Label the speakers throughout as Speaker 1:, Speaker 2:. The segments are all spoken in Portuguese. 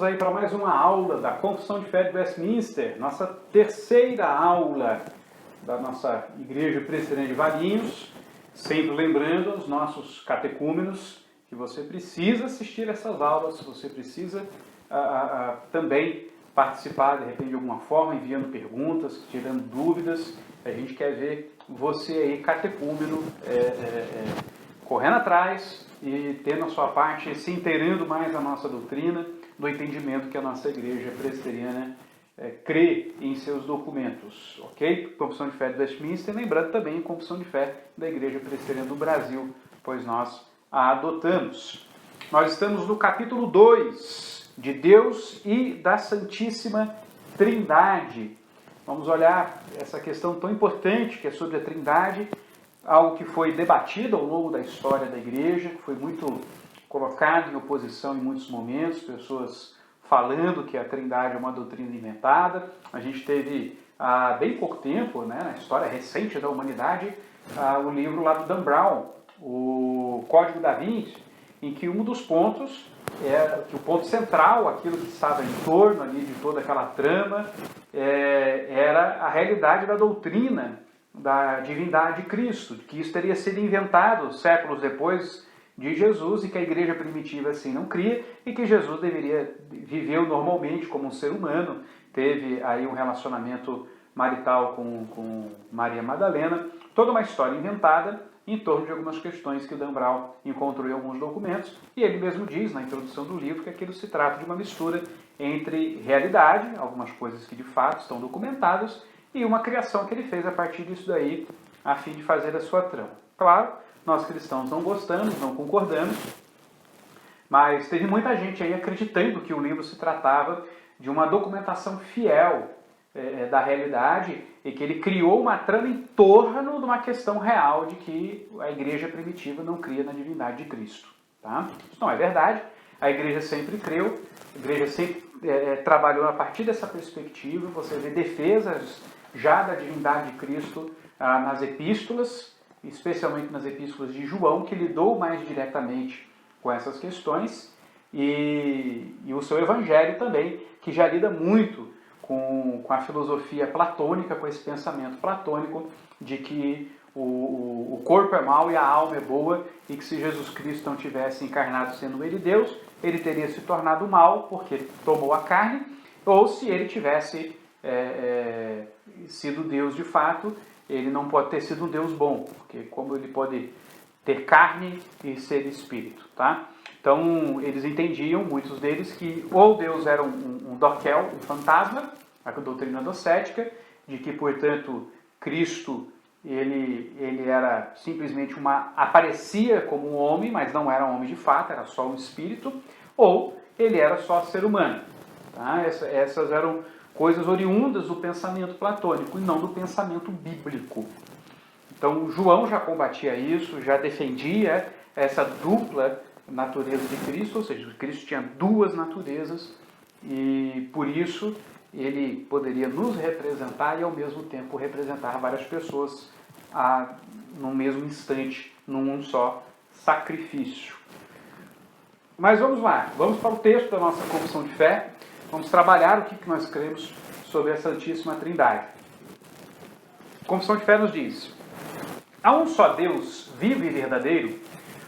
Speaker 1: Vamos aí para mais uma aula da Confissão de Fé de Westminster, nossa terceira aula da nossa Igreja Presbiteriana de Valinhos. Sempre lembrando aos nossos catecúmenos que você precisa assistir essas aulas, você precisa também participar, de repente, de alguma forma, enviando perguntas, tirando dúvidas. A gente quer ver você aí, catecúmeno, correndo atrás e tendo a sua parte, se inteirando mais da nossa doutrina, do entendimento que a nossa Igreja Presbiteriana crê em seus documentos, ok? Confissão de Fé de Westminster, lembrando também a Confissão de Fé da Igreja Presbiteriana do Brasil, pois nós a adotamos. Nós estamos no capítulo 2, de Deus e da Santíssima Trindade. Vamos olhar essa questão tão importante que é sobre a Trindade, algo que foi debatido ao longo da história da Igreja, que foi muito colocado em oposição em muitos momentos, pessoas falando que a Trindade é uma doutrina inventada. A gente teve há bem pouco tempo, na história recente da humanidade, o livro lá do Dan Brown, o Código da Vinci, em que um dos pontos, que o ponto central, aquilo que estava em torno ali de toda aquela trama, era a realidade da doutrina da divindade de Cristo, que isso teria sido inventado séculos depois de Jesus e que a igreja primitiva assim não cria e que Jesus viveu normalmente como um ser humano, teve aí um relacionamento marital com Maria Madalena, toda uma história inventada em torno de algumas questões que Dan Brown encontrou em alguns documentos, e ele mesmo diz na introdução do livro que aquilo se trata de uma mistura entre realidade, algumas coisas que de fato estão documentadas, e uma criação que ele fez a partir disso daí, a fim de fazer a sua trama. Claro, nós cristãos não gostamos, não concordamos, mas teve muita gente aí acreditando que o livro se tratava de uma documentação fiel da realidade e que ele criou uma trama em torno de uma questão real de que a igreja primitiva não cria na divindade de Cristo. Tá? Isso não é verdade, a igreja sempre creu, a igreja sempre trabalhou a partir dessa perspectiva. Você vê defesas já da divindade de Cristo nas epístolas, especialmente nas epístolas de João, que lidou mais diretamente com essas questões, e o seu evangelho também, que já lida muito com a filosofia platônica, com esse pensamento platônico de que o corpo é mau e a alma é boa, e que se Jesus Cristo não tivesse encarnado sendo ele Deus, ele teria se tornado mal porque tomou a carne, ou se ele tivesse sido Deus de fato, ele não pode ter sido um Deus bom, porque como ele pode ter carne e ser espírito, tá? Então, eles entendiam, muitos deles, que ou Deus era um doquel, um fantasma, a doutrina docética, de que, portanto, Cristo, ele era simplesmente aparecia como um homem, mas não era um homem de fato, era só um espírito, ou ele era só ser humano. Tá? Essas eram coisas oriundas do pensamento platônico e não do pensamento bíblico. Então, João já combatia isso, já defendia essa dupla natureza de Cristo, ou seja, Cristo tinha duas naturezas e, por isso, ele poderia nos representar e, ao mesmo tempo, representar várias pessoas no mesmo instante, num só sacrifício. Mas vamos lá, vamos para o texto da nossa confissão de fé. Vamos trabalhar o que nós cremos sobre a Santíssima Trindade. A Confissão de Fé nos diz: há um só Deus vivo e verdadeiro,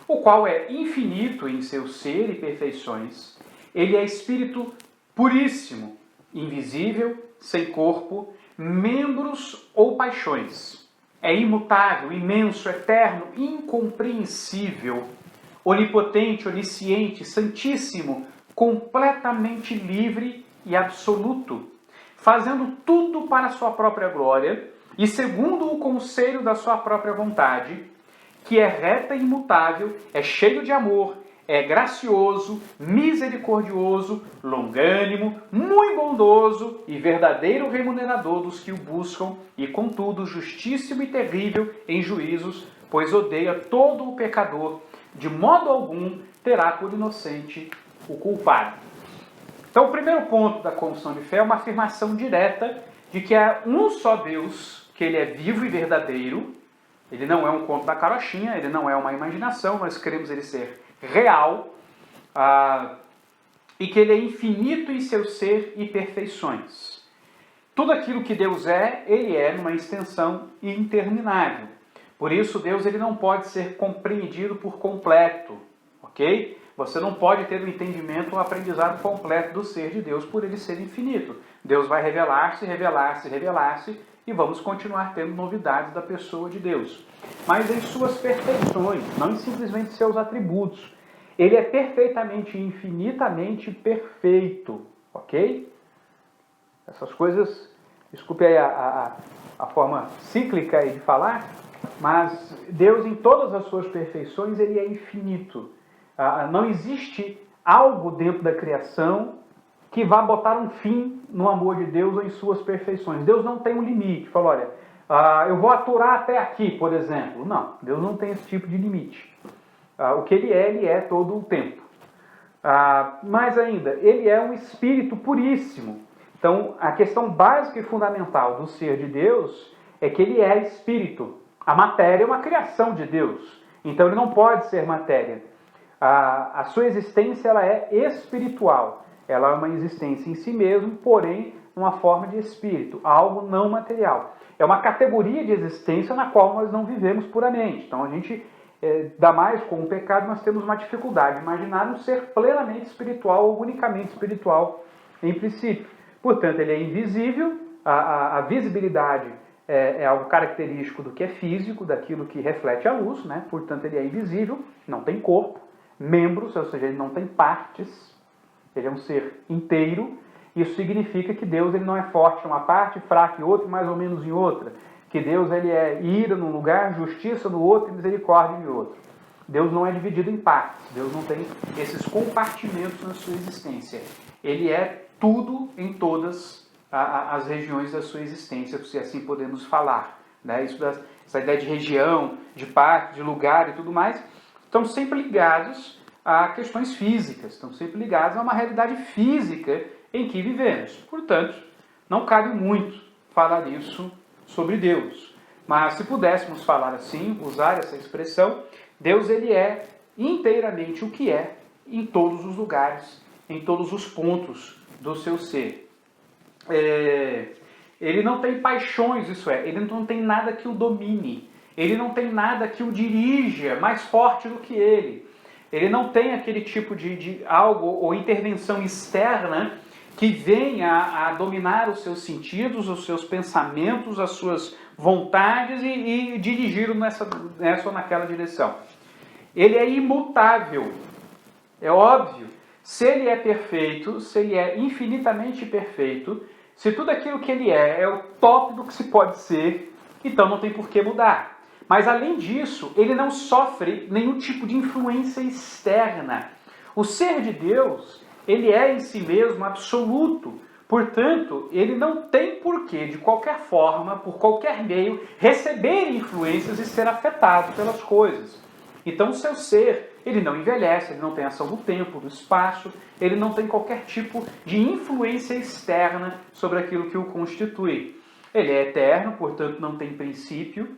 Speaker 1: o qual é infinito em seu ser e perfeições. Ele é Espírito puríssimo, invisível, sem corpo, membros ou paixões. É imutável, imenso, eterno, incompreensível, onipotente, onisciente, santíssimo, completamente livre e absoluto, fazendo tudo para a sua própria glória e segundo o conselho da sua própria vontade, que é reta e imutável, é cheio de amor, é gracioso, misericordioso, longânimo, muito bondoso e verdadeiro remunerador dos que o buscam, e contudo justíssimo e terrível em juízos, pois odeia todo o pecador, de modo algum terá por inocente o culpado. Então, o primeiro ponto da confissão de fé é uma afirmação direta de que há um só Deus, que ele é vivo e verdadeiro. Ele não é um conto da carochinha, ele não é uma imaginação, nós queremos ele ser real. e que ele é infinito em seu ser e perfeições. Tudo aquilo que Deus é, ele é numa extensão interminável. Por isso, Deus ele não pode ser compreendido por completo, ok? Você não pode ter o entendimento, o aprendizado completo do ser de Deus por ele ser infinito. Deus vai revelar-se, revelar-se, revelar-se, e vamos continuar tendo novidades da pessoa de Deus. Mas em suas perfeições, não em simplesmente seus atributos. Ele é perfeitamente, infinitamente perfeito, ok? Essas coisas, desculpe aí a forma cíclica aí de falar, mas Deus em todas as suas perfeições, ele é infinito. Não existe algo dentro da criação que vá botar um fim no amor de Deus ou em suas perfeições. Deus não tem um limite. Fala, olha, eu vou aturar até aqui, por exemplo. Não, Deus não tem esse tipo de limite. O que ele é todo o tempo. Mais ainda, ele é um espírito puríssimo. Então, a questão básica e fundamental do ser de Deus é que ele é espírito. A matéria é uma criação de Deus. Então, ele não pode ser matéria. A sua existência ela é espiritual. Ela é uma existência em si mesmo, porém, numa forma de espírito, algo não material. É uma categoria de existência na qual nós não vivemos puramente. Então, a gente, dá mais com o pecado, nós temos uma dificuldade de imaginar um ser plenamente espiritual ou unicamente espiritual em princípio. Portanto, ele é invisível, a visibilidade é algo característico do que é físico, daquilo que reflete a luz, né? Portanto, ele é invisível, não tem corpo, membros, ou seja, ele não tem partes, ele é um ser inteiro. Isso significa que Deus ele não é forte em uma parte, fraco em outra e mais ou menos em outra. Que Deus ele é ira num lugar, justiça no outro e misericórdia em outro. Deus não é dividido em partes, Deus não tem esses compartimentos na sua existência. Ele é tudo em todas as regiões da sua existência, se assim podemos falar. Né? Essa ideia de região, de parte, de lugar e tudo mais, estão sempre ligados a questões físicas, estão sempre ligados a uma realidade física em que vivemos. Portanto, não cabe muito falar isso sobre Deus. Mas se pudéssemos falar assim, usar essa expressão, Deus ele é inteiramente o que é em todos os lugares, em todos os pontos do seu ser. Ele não tem paixões, isso é, ele não tem nada que o domine, ele não tem nada que o dirija mais forte do que ele. Ele não tem aquele tipo de algo ou intervenção externa que venha a dominar os seus sentidos, os seus pensamentos, as suas vontades e dirigi-lo nessa ou naquela direção. Ele é imutável, é óbvio. Se ele é perfeito, se ele é infinitamente perfeito, se tudo aquilo que ele é o top do que se pode ser, então não tem por que mudar. Mas além disso, ele não sofre nenhum tipo de influência externa. O ser de Deus, ele é em si mesmo absoluto. Portanto, ele não tem porquê, de qualquer forma, por qualquer meio, receber influências e ser afetado pelas coisas. Então, o seu ser, ele não envelhece, ele não tem ação do tempo, do espaço, ele não tem qualquer tipo de influência externa sobre aquilo que o constitui. Ele é eterno, portanto, não tem princípio,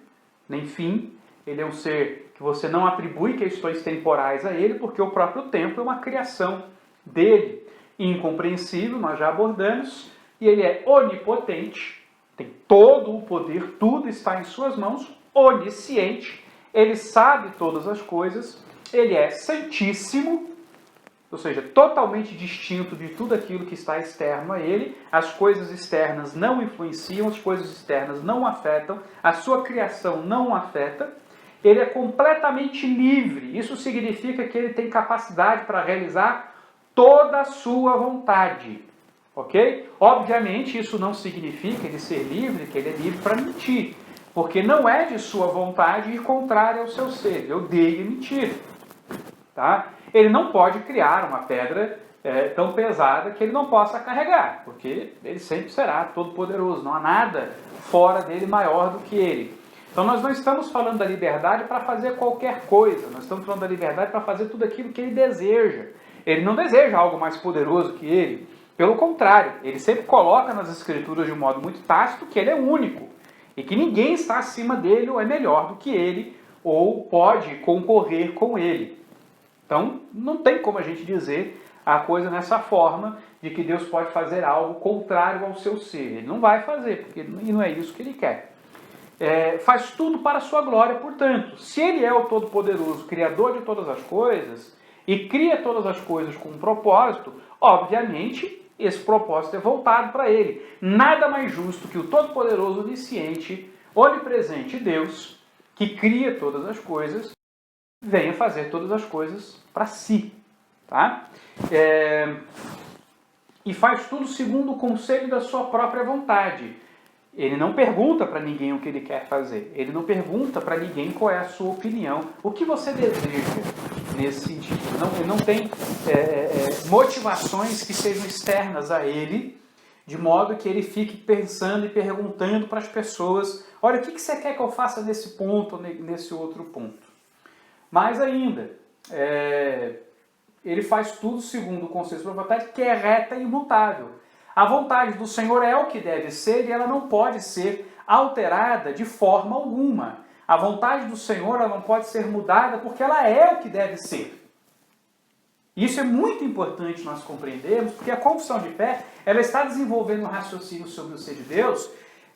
Speaker 1: nem fim. Ele é um ser que você não atribui questões temporais a ele, porque o próprio tempo é uma criação dele. Incompreensível, nós já abordamos, e ele é onipotente, tem todo o poder, tudo está em suas mãos, onisciente, ele sabe todas as coisas, ele é santíssimo, ou seja, totalmente distinto de tudo aquilo que está externo a ele. As coisas externas não influenciam, as coisas externas não afetam, a sua criação não afeta. Ele é completamente livre, isso significa que ele tem capacidade para realizar toda a sua vontade, ok? Obviamente isso não significa ele ser livre, que ele é livre para mentir, porque não é de sua vontade ir contrário ao seu ser, ele odeia mentir, tá? Ele não pode criar uma pedra tão pesada que ele não possa carregar, porque ele sempre será todo-poderoso, não há nada fora dele maior do que ele. Então nós não estamos falando da liberdade para fazer qualquer coisa, nós estamos falando da liberdade para fazer tudo aquilo que ele deseja. Ele não deseja algo mais poderoso que ele, pelo contrário, ele sempre coloca nas escrituras de um modo muito tácito que ele é único, e que ninguém está acima dele ou é melhor do que ele, ou pode concorrer com ele. Então, não tem como a gente dizer a coisa nessa forma de que Deus pode fazer algo contrário ao seu ser. Ele não vai fazer, porque não é isso que ele quer. Faz tudo para a sua glória, portanto. Se ele é o Todo-Poderoso, Criador de todas as coisas, e cria todas as coisas com um propósito, obviamente, esse propósito é voltado para ele. Nada mais justo que o Todo-Poderoso, Onisciente, Onipresente Deus, que cria todas as coisas, venha fazer todas as coisas para si. Tá? E faz tudo segundo o conselho da sua própria vontade. Ele não pergunta para ninguém o que ele quer fazer. Ele não pergunta para ninguém qual é a sua opinião. O que você deseja nesse sentido? Ele não tem motivações que sejam externas a ele, de modo que ele fique pensando e perguntando para as pessoas: olha, o que você quer que eu faça nesse ponto ou nesse outro ponto? Mais ainda, ele faz tudo segundo o conselho da sua vontade, que é reta e imutável. A vontade do Senhor é o que deve ser e ela não pode ser alterada de forma alguma. A vontade do Senhor ela não pode ser mudada porque ela é o que deve ser. Isso é muito importante nós compreendermos, porque a confissão de fé ela está desenvolvendo um raciocínio sobre o ser de Deus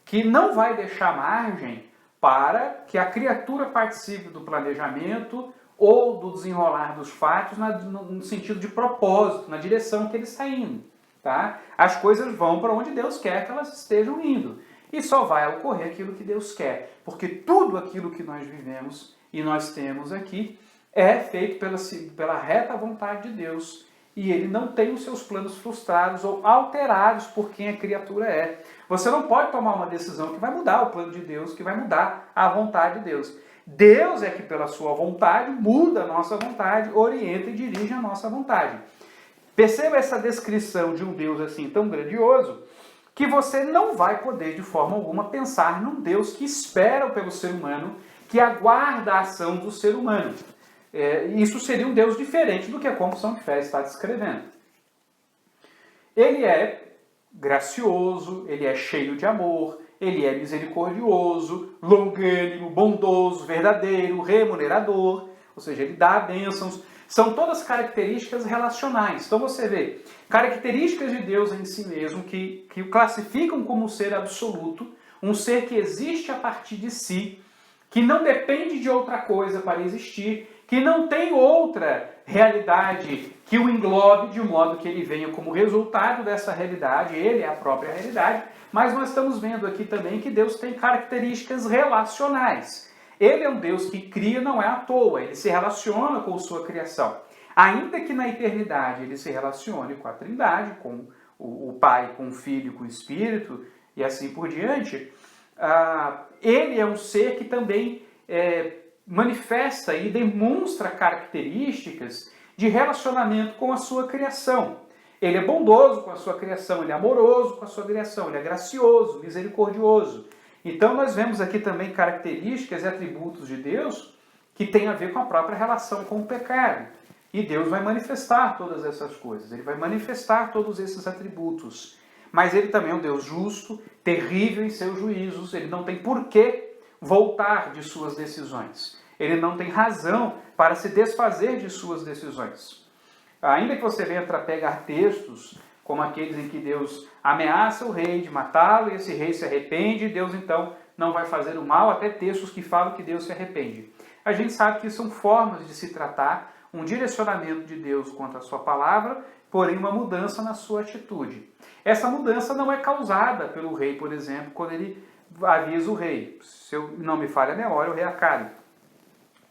Speaker 1: que não vai deixar margem para que a criatura participe do planejamento ou do desenrolar dos fatos no sentido de propósito, na direção que ele está indo. Tá? As coisas vão para onde Deus quer que elas estejam indo. E só vai ocorrer aquilo que Deus quer. Porque tudo aquilo que nós vivemos e nós temos aqui é feito pela reta vontade de Deus. E Ele não tem os seus planos frustrados ou alterados por quem a criatura é. Você não pode tomar uma decisão que vai mudar o plano de Deus, que vai mudar a vontade de Deus. Deus é que pela sua vontade muda a nossa vontade, orienta e dirige a nossa vontade. Perceba essa descrição de um Deus assim tão grandioso, que você não vai poder de forma alguma pensar num Deus que espera pelo ser humano, que aguarda a ação do ser humano. Isso seria um Deus diferente do que a confissão de fé está descrevendo. Ele é gracioso, ele é cheio de amor, ele é misericordioso, longânimo, bondoso, verdadeiro, remunerador, ou seja, ele dá bênçãos. São todas características relacionais. Então você vê características de Deus em si mesmo que o classificam como um ser absoluto, um ser que existe a partir de si, que não depende de outra coisa para existir, que não tem outra realidade que o englobe de um modo que ele venha como resultado dessa realidade, ele é a própria realidade, mas nós estamos vendo aqui também que Deus tem características relacionais. Ele é um Deus que cria, não é à toa, ele se relaciona com sua criação. Ainda que na eternidade ele se relacione com a Trindade, com o Pai, com o Filho, com o Espírito e assim por diante, ele é um ser que também manifesta e demonstra características de relacionamento com a sua criação. Ele é bondoso com a sua criação, ele é amoroso com a sua criação, ele é gracioso, misericordioso. Então nós vemos aqui também características e atributos de Deus que têm a ver com a própria relação com o pecado. E Deus vai manifestar todas essas coisas, ele vai manifestar todos esses atributos. Mas ele também é um Deus justo, terrível em seus juízos, ele não tem por que voltar de suas decisões. Ele não tem razão para se desfazer de suas decisões. Ainda que você venha pegar textos como aqueles em que Deus ameaça o rei de matá-lo e esse rei se arrepende, Deus então não vai fazer o mal, até textos que falam que Deus se arrepende. A gente sabe que são formas de se tratar, um direcionamento de Deus quanto à sua palavra, porém uma mudança na sua atitude. Essa mudança não é causada pelo rei, por exemplo, quando ele avisa o rei, se eu não me falha a memória, o rei Acabe.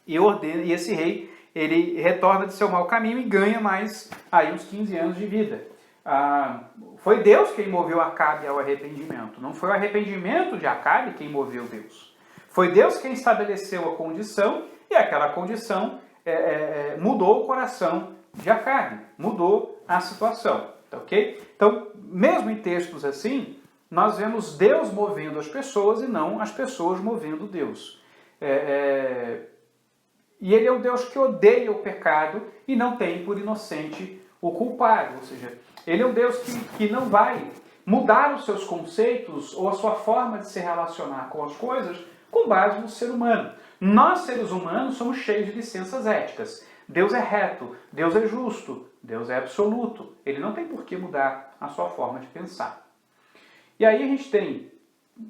Speaker 1: E esse rei, ele retorna de seu mau caminho e ganha mais aí uns 15 anos de vida. Foi Deus quem moveu Acabe ao arrependimento. Não foi o arrependimento de Acabe quem moveu Deus. Foi Deus quem estabeleceu a condição e aquela condição mudou o coração de Acabe, mudou a situação. Okay? Então, mesmo em textos assim, nós vemos Deus movendo as pessoas e não as pessoas movendo Deus. E ele é um Deus que odeia o pecado e não tem por inocente o culpado. Ou seja, ele é um Deus que não vai mudar os seus conceitos ou a sua forma de se relacionar com as coisas com base no ser humano. Nós, seres humanos, somos cheios de licenças éticas. Deus é reto, Deus é justo, Deus é absoluto. Ele não tem por que mudar a sua forma de pensar. E aí a gente tem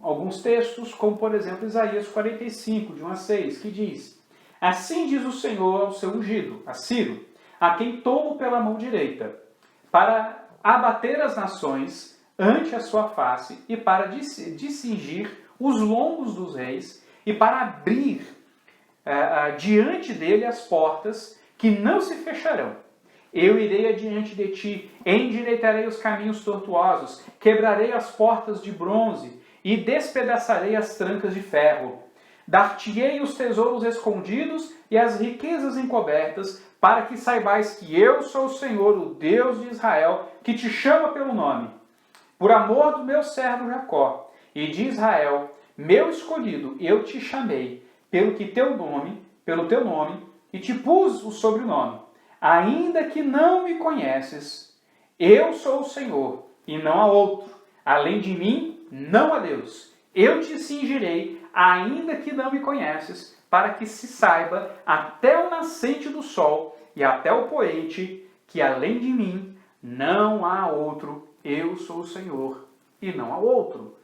Speaker 1: alguns textos, como por exemplo Isaías 45, de 1 a 6, que diz: Assim diz o Senhor ao seu ungido, a Ciro, a quem tomo pela mão direita, para abater as nações ante a sua face e para discingir os lombos dos reis e para abrir diante dele as portas que não se fecharão. Eu irei adiante de ti, endireitarei os caminhos tortuosos, quebrarei as portas de bronze e despedaçarei as trancas de ferro. Dar-te-ei os tesouros escondidos e as riquezas encobertas, para que saibais que eu sou o Senhor, o Deus de Israel, que te chama pelo nome. Por amor do meu servo Jacó e de Israel, meu escolhido, eu te chamei, pelo teu nome, e te pus o sobrenome. Ainda que não me conheces, eu sou o Senhor, e não há outro. Além de mim, não há Deus. Eu te cingirei, ainda que não me conheces, para que se saiba até o nascente do sol e até o poente, que além de mim não há outro. Eu sou o Senhor, e não há outro.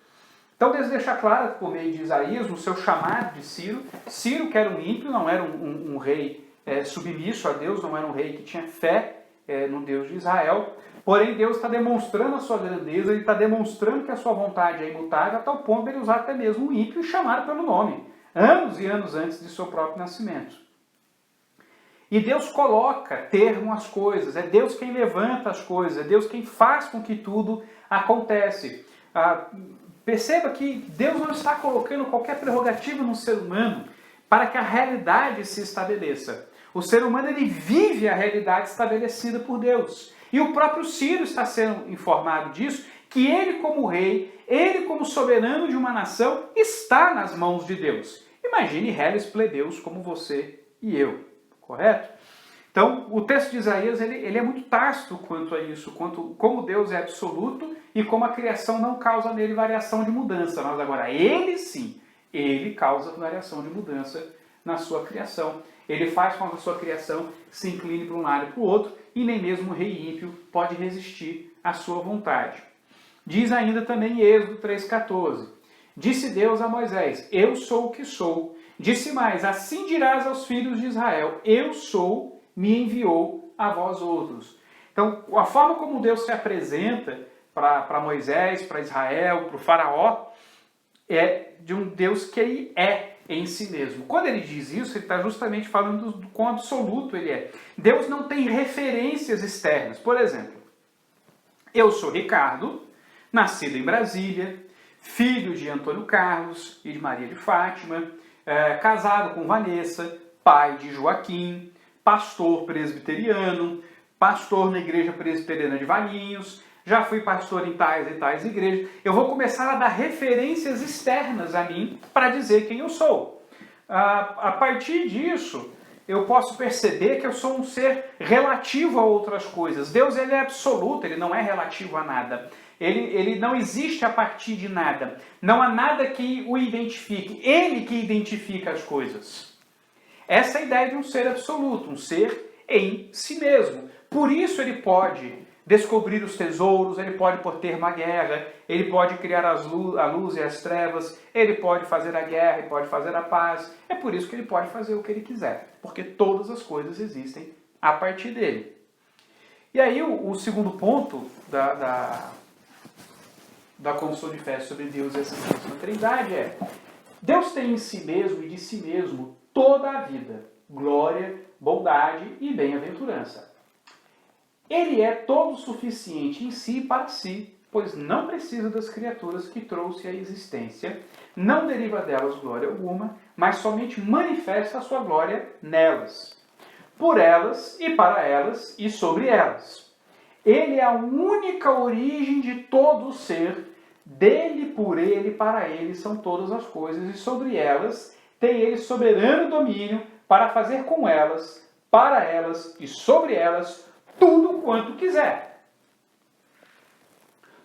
Speaker 1: Então Deus deixa claro, por meio de Isaías, no seu chamado de Ciro. Ciro, que era um ímpio, não era um rei submisso a Deus, não era um rei que tinha fé no Deus de Israel. Porém, Deus está demonstrando a sua grandeza, Ele está demonstrando que a sua vontade é imutável, a tal ponto de ele usar até mesmo um ímpio e chamar pelo nome, anos e anos antes de seu próprio nascimento. E Deus coloca termo às coisas, é Deus quem levanta as coisas, é Deus quem faz com que tudo acontece. Perceba que Deus não está colocando qualquer prerrogativa no ser humano para que a realidade se estabeleça. O ser humano ele vive a realidade estabelecida por Deus. E o próprio Ciro está sendo informado disso, que ele como rei, ele como soberano de uma nação, está nas mãos de Deus. Imagine réis plebeus como você e eu, correto? Então, o texto de Isaías ele é muito tácito quanto a isso, como Deus é absoluto e como a criação não causa nele variação de mudança. Mas agora, ele sim, ele causa variação de mudança na sua criação. Ele faz com que a sua criação se incline para um lado e para o outro, e nem mesmo o rei ímpio pode resistir à sua vontade. Diz ainda também em Êxodo 3,14: Disse Deus a Moisés: Eu sou o que sou. Disse mais: Assim dirás aos filhos de Israel: Eu sou, me enviou a vós outros. Então, a forma como Deus se apresenta para Moisés, para Israel, para o faraó, é de um Deus que ele é em si mesmo. Quando ele diz isso, ele está justamente falando do quão absoluto ele é. Deus não tem referências externas. Por exemplo, eu sou Ricardo, nascido em Brasília, filho de Antônio Carlos e de Maria de Fátima, casado com Vanessa, pai de Joaquim, pastor presbiteriano, pastor na igreja presbiteriana de Valinhos, já fui pastor em tais e tais igrejas. Eu vou começar a dar referências externas a mim para dizer quem eu sou. A partir disso, eu posso perceber que eu sou um ser relativo a outras coisas. Deus ele é absoluto, ele não é relativo a nada. Ele não existe a partir de nada. Não há nada que o identifique. Ele que identifica as coisas. Essa é a ideia de um ser absoluto, um ser em si mesmo. Por isso ele pode descobrir os tesouros, ele pode pôr termo à guerra, ele pode criar a luz e as trevas, ele pode fazer a guerra, ele pode fazer a paz. É por isso que ele pode fazer o que ele quiser, porque todas as coisas existem a partir dele. E aí o segundo ponto da confissão de fé sobre Deus e essa Santíssima Trindade é: Deus tem em si mesmo e de si mesmo toda a vida, glória, bondade e bem-aventurança. Ele é todo suficiente em si e para si, pois não precisa das criaturas que trouxe à existência, não deriva delas glória alguma, mas somente manifesta a sua glória nelas, por elas e para elas e sobre elas. Ele é a única origem de todo o ser, dele, por ele, para ele são todas as coisas, e sobre elas tem ele soberano domínio para fazer com elas, para elas e sobre elas tudo quanto quiser.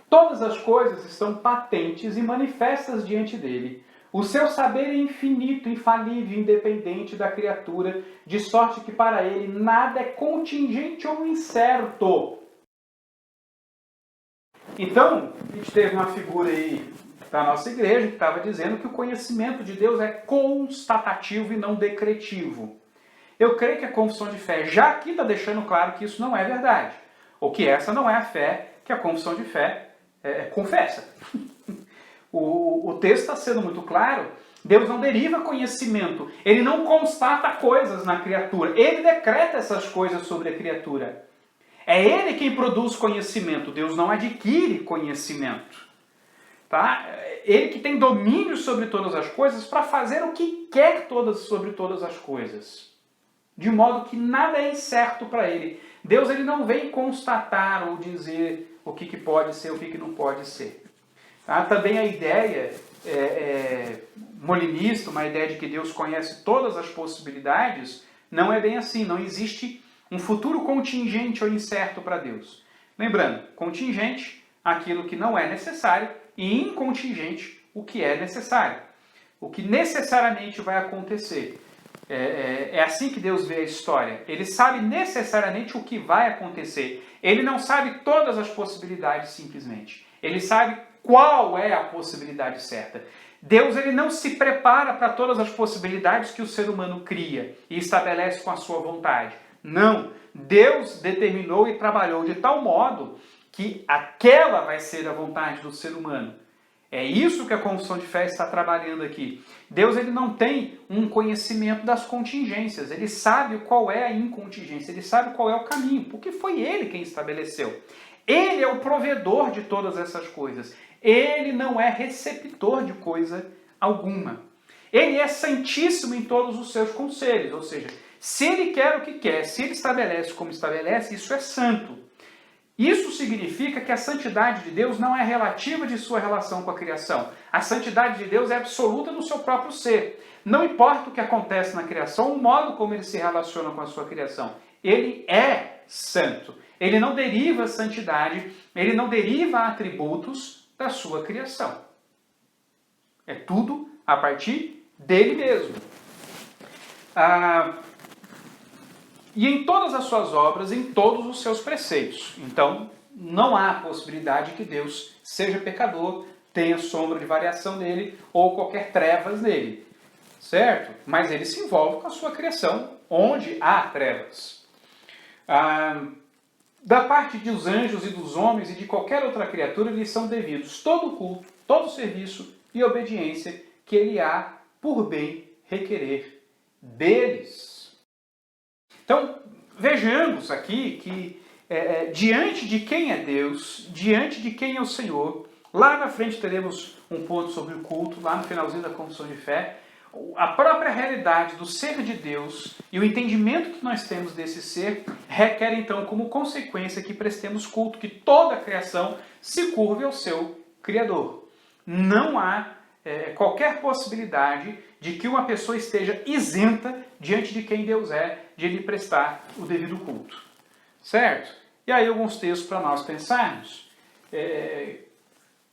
Speaker 1: Todas as coisas estão patentes e manifestas diante dele, O seu saber é infinito, infalível, independente da criatura, de sorte que para ele nada é contingente ou incerto. Então, a gente teve uma figura aí da nossa igreja que estava dizendo que o conhecimento de Deus é constatativo e não decretivo. Eu creio que a confissão de fé já aqui está deixando claro que isso não é verdade. Ou que essa não é a fé que a confissão de fé confessa. O texto está sendo muito claro. Deus não deriva conhecimento. Ele não constata coisas na criatura. Ele decreta essas coisas sobre a criatura. É Ele quem produz conhecimento. Deus não adquire conhecimento. Tá? Ele que tem domínio sobre todas as coisas para fazer o que quer sobre todas as coisas. De modo que nada é incerto para Ele. Deus ele não vem constatar ou dizer o que pode ser, o que não pode ser. Tá? Também a ideia molinista, uma ideia de que Deus conhece todas as possibilidades, não é bem assim. Não existe um futuro contingente ou incerto para Deus. Lembrando, contingente, aquilo que não é necessário, e incontingente, o que é necessário. O que necessariamente vai acontecer. É assim que Deus vê a história. Ele sabe necessariamente o que vai acontecer. Ele não sabe todas as possibilidades simplesmente. Ele sabe qual é a possibilidade certa. Deus ele não se prepara para todas as possibilidades que o ser humano cria e estabelece com a sua vontade. Não. Deus determinou e trabalhou de tal modo que aquela vai ser a vontade do ser humano. É isso que a confissão de fé está trabalhando aqui. Deus ele não tem um conhecimento das contingências. Ele sabe qual é a incontingência. Ele sabe qual é o caminho. Porque foi Ele quem estabeleceu. Ele é o provedor de todas essas coisas. Ele não é receptor de coisa alguma. Ele é santíssimo em todos os seus conselhos. Ou seja, se Ele quer o que quer, se Ele estabelece como estabelece, isso é santo. Isso significa que a santidade de Deus não é relativa de sua relação com a criação. A santidade de Deus é absoluta no seu próprio ser. Não importa o que acontece na criação, o modo como ele se relaciona com a sua criação. Ele é santo. Ele não deriva santidade, ele não deriva atributos da sua criação. É tudo a partir dele mesmo. E em todas as suas obras, em todos os seus preceitos. Então, não há possibilidade que Deus seja pecador, tenha sombra de variação nele ou qualquer trevas nele. Certo? Mas ele se envolve com a sua criação, onde há trevas. Da parte dos anjos e dos homens e de qualquer outra criatura, lhes são devidos todo o culto, todo o serviço e obediência que ele há por bem requerer deles. Então, vejamos aqui que diante de quem é Deus, diante de quem é o Senhor, lá na frente teremos um ponto sobre o culto, lá no finalzinho da confissão de fé, a própria realidade do ser de Deus e o entendimento que nós temos desse ser requer então como consequência que prestemos culto, que toda a criação se curve ao seu Criador. Não há qualquer possibilidade de que uma pessoa esteja isenta diante de quem Deus é, de lhe prestar o devido culto. Certo? E aí alguns textos para nós pensarmos.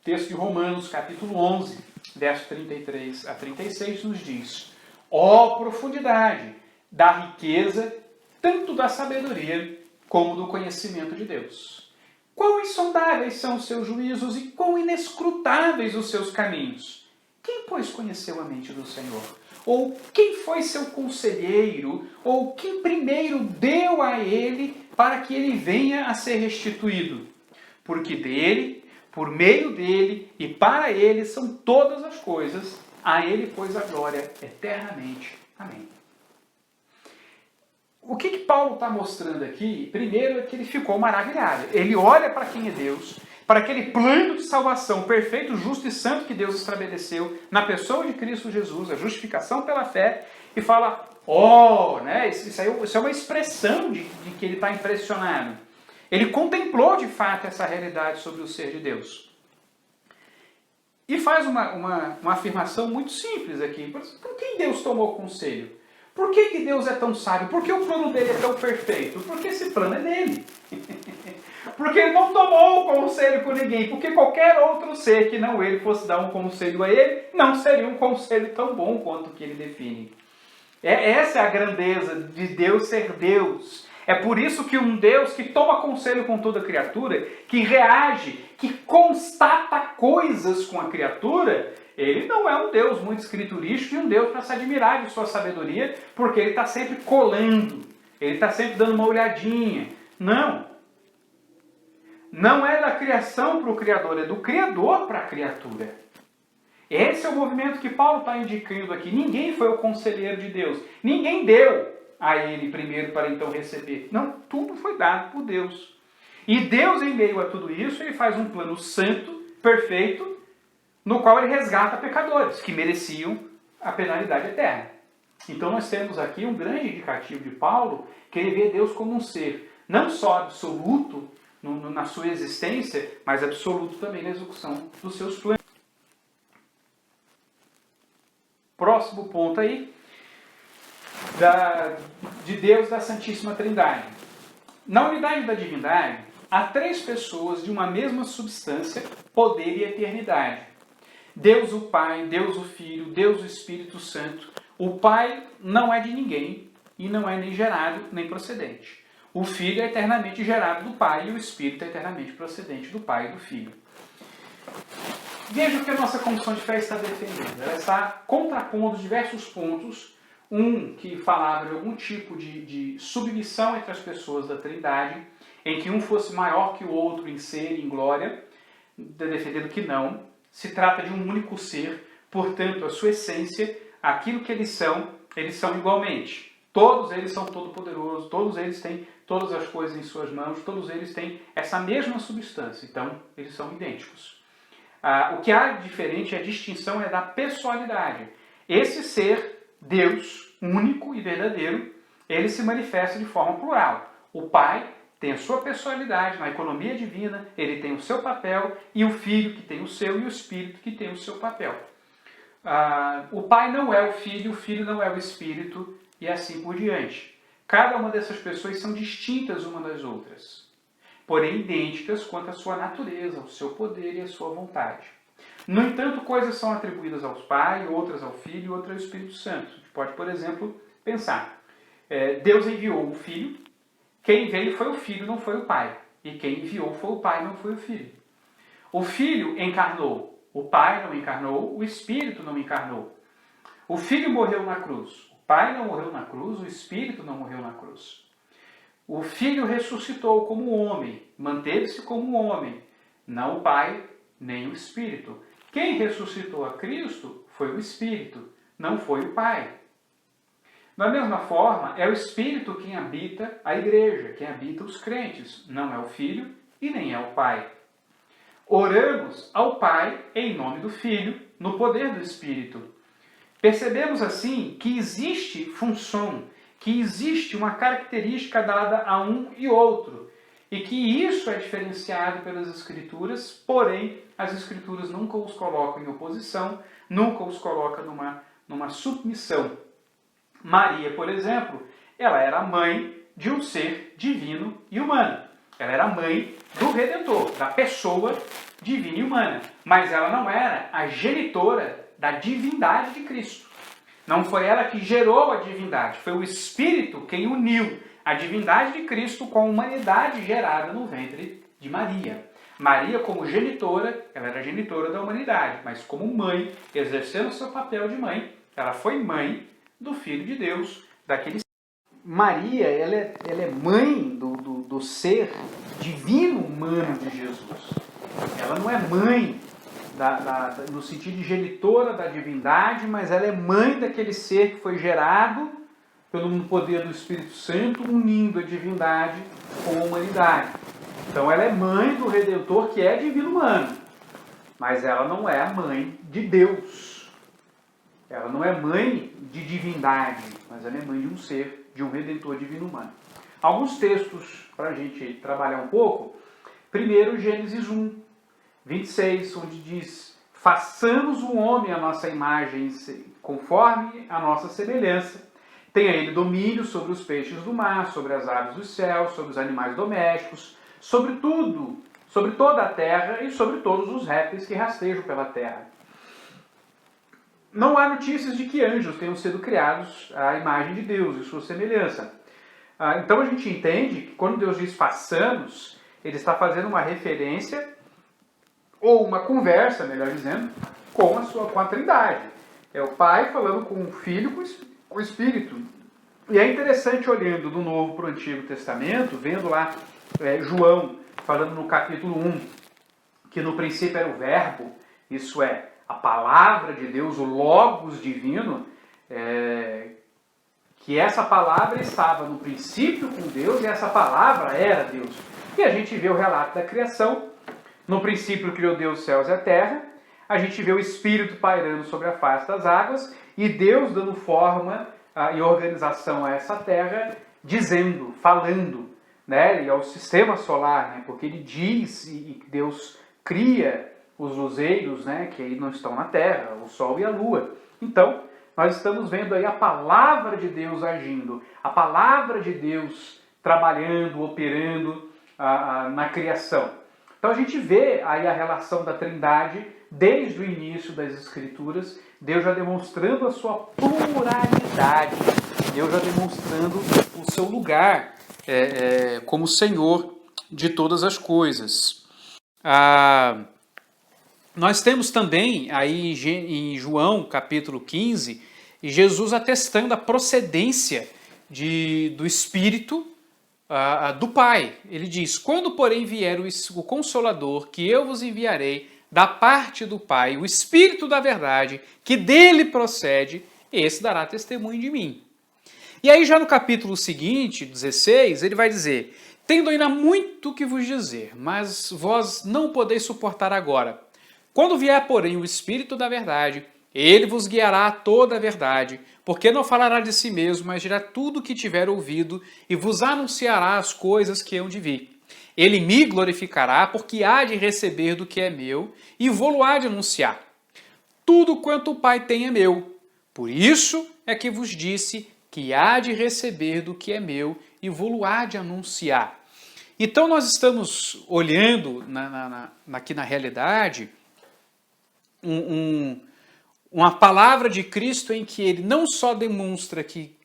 Speaker 1: Texto de Romanos, capítulo 11, verso 33 a 36, nos diz: ó profundidade da riqueza, tanto da sabedoria como do conhecimento de Deus. Quão insondáveis são os seus juízos e quão inescrutáveis os seus caminhos. Quem, pois, conheceu a mente do Senhor? Ou quem foi seu conselheiro? Ou quem primeiro deu a ele para que ele venha a ser restituído? Porque dele, por meio dele e para ele são todas as coisas, a ele, pois, a glória eternamente. Amém. O que Paulo está mostrando aqui? Primeiro é que ele ficou maravilhado. Ele olha para quem é Deus, para aquele plano de salvação perfeito, justo e santo que Deus estabeleceu na pessoa de Cristo Jesus, a justificação pela fé, e fala, né? Isso é uma expressão de que ele está impressionado. Ele contemplou de fato essa realidade sobre o ser de Deus. E faz uma afirmação muito simples aqui. Por que Deus tomou conselho? Por que Deus é tão sábio? Por que o plano dele é tão perfeito? Porque esse plano é dele. Porque ele não tomou conselho com ninguém, porque qualquer outro ser que não ele fosse dar um conselho a ele, não seria um conselho tão bom quanto o que ele define. Essa é a grandeza de Deus ser Deus. É por isso que um Deus que toma conselho com toda criatura, que reage, que constata coisas com a criatura, ele não é um Deus muito escriturístico e um Deus para se admirar de sua sabedoria, porque ele está sempre colando, ele está sempre dando uma olhadinha. Não. Não é da criação para o Criador, é do Criador para a criatura. Esse é o movimento que Paulo está indicando aqui. Ninguém foi o conselheiro de Deus. Ninguém deu a ele primeiro para então receber. Não, tudo foi dado por Deus. E Deus, em meio a tudo isso, ele faz um plano santo, perfeito, no qual ele resgata pecadores que mereciam a penalidade eterna. Então nós temos aqui um grande indicativo de Paulo, que ele vê Deus como um ser, não só absoluto na sua existência, mas absoluto também na execução dos seus planos. Próximo ponto aí, de Deus da Santíssima Trindade. Na unidade da divindade, há três pessoas de uma mesma substância, poder e eternidade. Deus o Pai, Deus o Filho, Deus o Espírito Santo. O Pai não é de ninguém e não é nem gerado nem procedente. O Filho é eternamente gerado do Pai e o Espírito é eternamente procedente do Pai e do Filho. Veja o que a nossa Confissão de Fé está defendendo. Ela está contrapondo diversos pontos. Um que falava de algum tipo de submissão entre as pessoas da Trindade, em que um fosse maior que o outro em ser e em glória, defendendo que não. Se trata de um único ser, portanto, a sua essência, aquilo que eles são igualmente. Todos eles são todo-poderosos, todos eles têm todas as coisas em suas mãos, todos eles têm essa mesma substância, então eles são idênticos. O que há de diferente, a distinção é da pessoalidade. Esse ser, Deus, único e verdadeiro, ele se manifesta de forma plural. O Pai tem a sua personalidade na economia divina, ele tem o seu papel, e o Filho que tem o seu, e o Espírito que tem o seu papel. O Pai não é o Filho não é o Espírito, e assim por diante. Cada uma dessas pessoas são distintas uma das outras, porém idênticas quanto à sua natureza, ao seu poder e à sua vontade. No entanto, coisas são atribuídas ao Pai, outras ao Filho e outras ao Espírito Santo. A gente pode, por exemplo, pensar. Deus enviou o Filho, quem veio foi o Filho, não foi o Pai. E quem enviou foi o Pai, não foi o Filho. O Filho encarnou, o Pai não encarnou, o Espírito não encarnou. O Filho morreu na cruz, o Pai não morreu na cruz, o Espírito não morreu na cruz. O Filho ressuscitou como homem, manteve-se como homem, não o Pai nem o Espírito. Quem ressuscitou a Cristo foi o Espírito, não foi o Pai. Da mesma forma, é o Espírito quem habita a igreja, quem habita os crentes, não é o Filho e nem é o Pai. Oramos ao Pai em nome do Filho, no poder do Espírito. Percebemos assim que existe função, que existe uma característica dada a um e outro, e que isso é diferenciado pelas Escrituras, porém as Escrituras nunca os colocam em oposição, nunca os colocam numa submissão. Maria, por exemplo, ela era mãe de um ser divino e humano. Ela era mãe do Redentor, da pessoa divina e humana. Mas ela não era a genitora da divindade de Cristo. Não foi ela que gerou a divindade, foi o Espírito quem uniu a divindade de Cristo com a humanidade gerada no ventre de Maria. Maria, como genitora, ela era genitora da humanidade, mas como mãe, exercendo o seu papel de mãe, ela foi mãe do Filho de Deus, daquele. Maria, ela é mãe do ser divino humano de Jesus. Ela não é mãe no sentido de genitora da divindade, mas ela é mãe daquele ser que foi gerado pelo poder do Espírito Santo, unindo a divindade com a humanidade. Então ela é mãe do Redentor, que é divino humano, mas ela não é a mãe de Deus. Ela não é mãe de divindade, mas ela é mãe de um ser, de um Redentor divino humano. Alguns textos para a gente trabalhar um pouco. Primeiro, Gênesis 1, 26, onde diz: façamos o homem à nossa imagem, conforme a nossa semelhança. Tenha ele domínio sobre os peixes do mar, sobre as aves do céu, sobre os animais domésticos, sobre tudo, sobre toda a terra e sobre todos os répteis que rastejam pela terra. Não há notícias de que anjos tenham sido criados à imagem de Deus e sua semelhança. Então a gente entende que quando Deus diz façamos, ele está fazendo uma referência ou uma conversa, melhor dizendo, com a Trindade. É o Pai falando com o Filho, com o Espírito. E é interessante olhando do Novo para o Antigo Testamento, vendo lá João falando no capítulo 1, que no princípio era o Verbo, isso é, a palavra de Deus, o Logos divino, que essa palavra estava no princípio com Deus e essa palavra era Deus. E a gente vê o relato da criação. No princípio criou Deus os céus e a terra. A gente vê o Espírito pairando sobre a face das águas e Deus dando forma e organização a essa terra, dizendo, falando, né? E ao sistema solar, né? Porque ele diz e Deus cria os luzeiros, né? Que aí não estão na terra, o sol e a lua. Então, nós estamos vendo aí a palavra de Deus agindo, a palavra de Deus trabalhando, operando na criação. Então a gente vê aí a relação da Trindade desde o início das Escrituras, Deus já demonstrando a sua pluralidade, Deus já demonstrando o seu lugar como Senhor de todas as coisas. Nós temos também aí em João capítulo 15, Jesus atestando a procedência do Espírito do Pai. Ele diz, quando porém vier o Consolador, que eu vos enviarei da parte do Pai, o Espírito da verdade, que dele procede, esse dará testemunho de mim. E aí já no capítulo seguinte, 16, ele vai dizer, tendo ainda muito que vos dizer, mas vós não podeis suportar agora. Quando vier, porém, o Espírito da verdade, ele vos guiará a toda a verdade, porque não falará de si mesmo, mas dirá tudo o que tiver ouvido e vos anunciará as coisas que hão de vir. Ele me glorificará, porque há de receber do que é meu e vou-lo há de anunciar. Tudo quanto o Pai tem é meu. Por isso é que vos disse que há de receber do que é meu e vou-lo há de anunciar. Então nós estamos olhando aqui na realidade uma palavra de Cristo em que ele não só demonstra que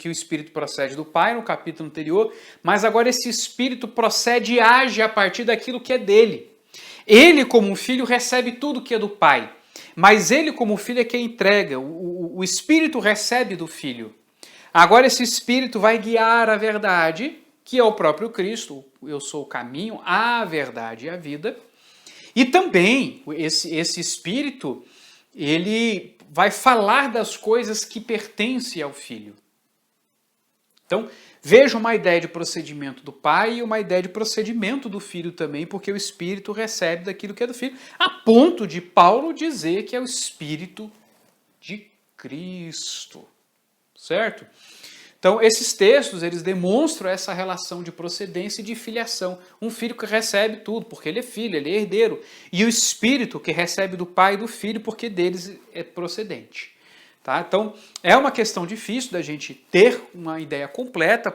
Speaker 1: o Espírito procede do Pai, no capítulo anterior, mas agora esse Espírito procede e age a partir daquilo que é dele. Ele, como um filho, recebe tudo que é do Pai, mas ele, como filho, é quem entrega. O Espírito recebe do Filho. Agora esse Espírito vai guiar a verdade, que é o próprio Cristo. Eu sou o caminho, a verdade e a vida. E também esse Espírito, ele vai falar das coisas que pertencem ao Filho. Então, veja uma ideia de procedimento do Pai e uma ideia de procedimento do Filho também, porque o Espírito recebe daquilo que é do Filho, a ponto de Paulo dizer que é o Espírito de Cristo. Certo? Então, esses textos, eles demonstram essa relação de procedência e de filiação. Um filho que recebe tudo, porque ele é filho, ele é herdeiro. E o Espírito que recebe do Pai e do Filho, porque deles é procedente. Tá? Então, é uma questão difícil da gente ter uma ideia completa,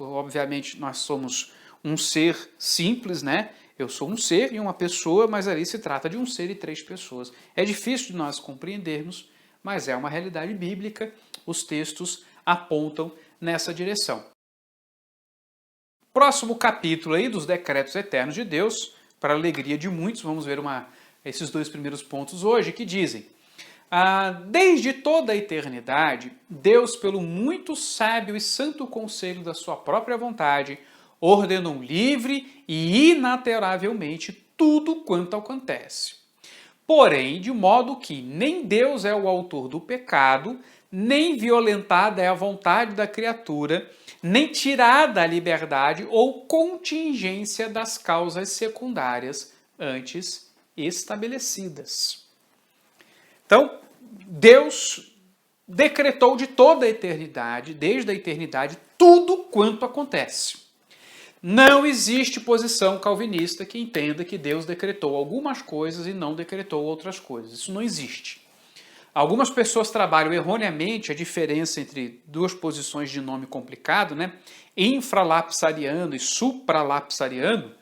Speaker 1: obviamente, nós somos um ser simples, né? Eu sou um ser e uma pessoa, mas ali se trata de um ser e três pessoas. É difícil de nós compreendermos, mas é uma realidade bíblica. Os textos apontam nessa direção. Próximo capítulo aí dos decretos eternos de Deus, para a alegria de muitos, vamos ver esses dois primeiros pontos hoje, que dizem: desde toda a eternidade, Deus, pelo muito sábio e santo conselho da sua própria vontade, ordenou livre e inalteravelmente tudo quanto acontece. Porém, de modo que nem Deus é o autor do pecado, nem violentada é a vontade da criatura, nem tirada a liberdade ou contingência das causas secundárias antes estabelecidas. Então, Deus decretou de toda a eternidade, desde a eternidade, tudo quanto acontece. Não existe posição calvinista que entenda que Deus decretou algumas coisas e não decretou outras coisas. Isso não existe. Algumas pessoas trabalham erroneamente a diferença entre duas posições de nome complicado, né? Infralapsariano e supralapsariano,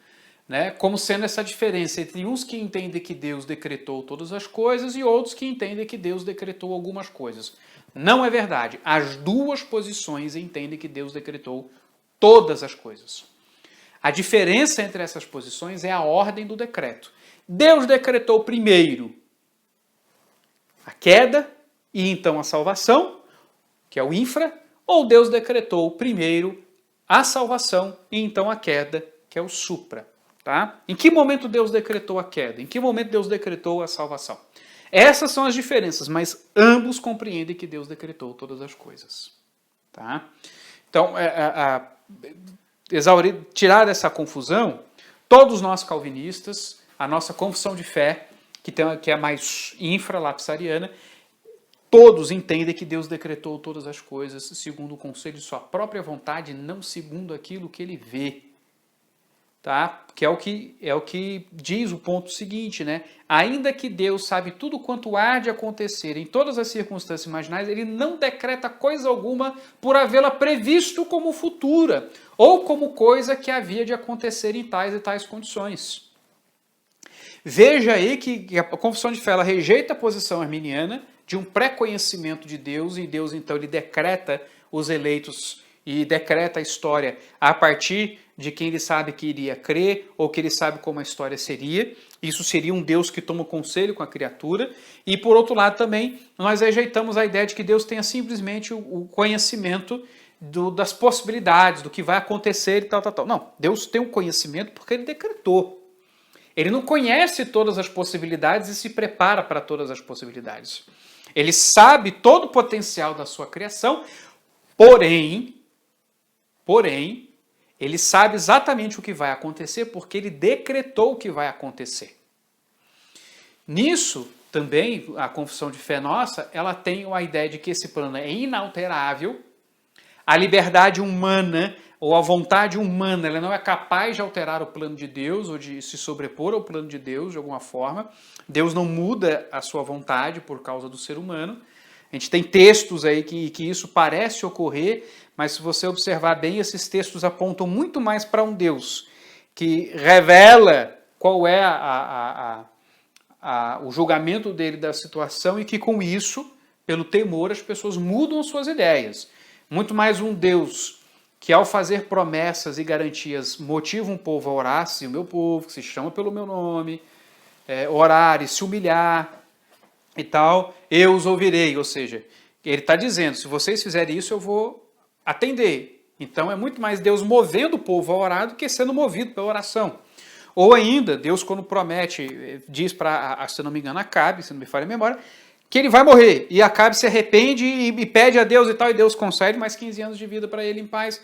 Speaker 1: né? Como sendo essa diferença entre uns que entendem que Deus decretou todas as coisas e outros que entendem que Deus decretou algumas coisas. Não é verdade. As duas posições entendem que Deus decretou todas as coisas. A diferença entre essas posições é a ordem do decreto. Deus decretou primeiro a queda e então a salvação, que é o infra, ou Deus decretou primeiro a salvação e então a queda, que é o supra. Tá? Em que momento Deus decretou a queda? Em que momento Deus decretou a salvação? Essas são as diferenças, mas ambos compreendem que Deus decretou todas as coisas. Tá? Então, tirar essa confusão, todos nós calvinistas, a nossa confissão de fé, que é mais infralapsariana, todos entendem que Deus decretou todas as coisas segundo o conselho de sua própria vontade, não segundo aquilo que ele vê. Tá? Que é o que diz o ponto seguinte, né? Ainda que Deus sabe tudo quanto há de acontecer em todas as circunstâncias imaginárias, ele não decreta coisa alguma por havê-la previsto como futura, ou como coisa que havia de acontecer em tais e tais condições. Veja aí que a confissão de fé ela rejeita a posição arminiana de um pré-conhecimento de Deus, e Deus então ele decreta os eleitos e decreta a história a partir de quem ele sabe que iria crer, ou que ele sabe como a história seria. Isso seria um Deus que toma conselho com a criatura. E por outro lado também, nós rejeitamos a ideia de que Deus tenha simplesmente o conhecimento das possibilidades, do que vai acontecer e tal. Não, Deus tem o conhecimento porque ele decretou. Ele não conhece todas as possibilidades e se prepara para todas as possibilidades. Ele sabe todo o potencial da sua criação, porém, ele sabe exatamente o que vai acontecer porque ele decretou o que vai acontecer. Nisso, também, a confissão de fé nossa, ela tem a ideia de que esse plano é inalterável, a liberdade humana ou a vontade humana, ela não é capaz de alterar o plano de Deus ou de se sobrepor ao plano de Deus de alguma forma. Deus não muda a sua vontade por causa do ser humano. A gente tem textos aí que isso parece ocorrer, mas se você observar bem, esses textos apontam muito mais para um Deus que revela qual é o julgamento dele da situação e que com isso, pelo temor, as pessoas mudam suas ideias. Muito mais um Deus que ao fazer promessas e garantias motiva um povo a orar, se o meu povo, que se chama pelo meu nome, orar e se humilhar e tal, eu os ouvirei. Ou seja, ele está dizendo, se vocês fizerem isso, eu vou atender. Então é muito mais Deus movendo o povo a orar do que sendo movido pela oração. Ou ainda, Deus quando promete, diz para, se não me engano, Acabe, se não me falha a memória, que ele vai morrer, e Acabe se arrepende e pede a Deus e tal, e Deus concede mais 15 anos de vida para ele em paz.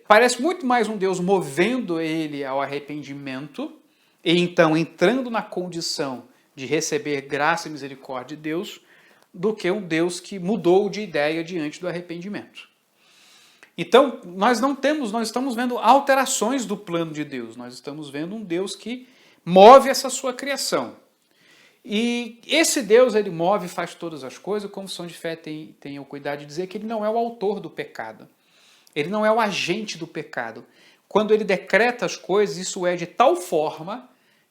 Speaker 1: Parece muito mais um Deus movendo ele ao arrependimento, e então entrando na condição de receber graça e misericórdia de Deus, do que um Deus que mudou de ideia diante do arrependimento. Então, nós estamos vendo alterações do plano de Deus, nós estamos vendo um Deus que move essa sua criação. E esse Deus, ele move e faz todas as coisas. A confissão de fé tem o cuidado de dizer que ele não é o autor do pecado. Ele não é o agente do pecado. Quando ele decreta as coisas, isso é de tal forma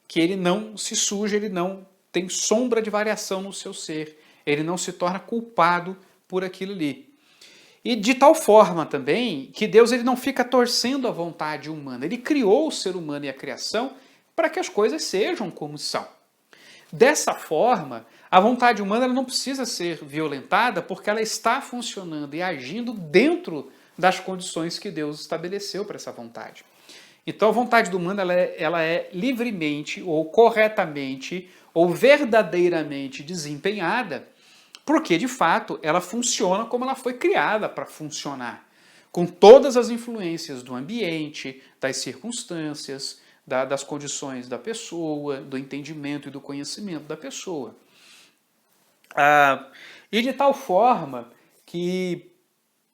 Speaker 1: que ele não se suja, ele não tem sombra de variação no seu ser. Ele não se torna culpado por aquilo ali. E de tal forma também que Deus ele não fica torcendo a vontade humana. Ele criou o ser humano e a criação para que as coisas sejam como são. Dessa forma, a vontade humana ela não precisa ser violentada porque ela está funcionando e agindo dentro das condições que Deus estabeleceu para essa vontade. Então a vontade humana ela é livremente ou corretamente ou verdadeiramente desempenhada porque, de fato, ela funciona como ela foi criada para funcionar, com todas as influências do ambiente, das circunstâncias, das condições da pessoa, do entendimento e do conhecimento da pessoa. E de tal forma que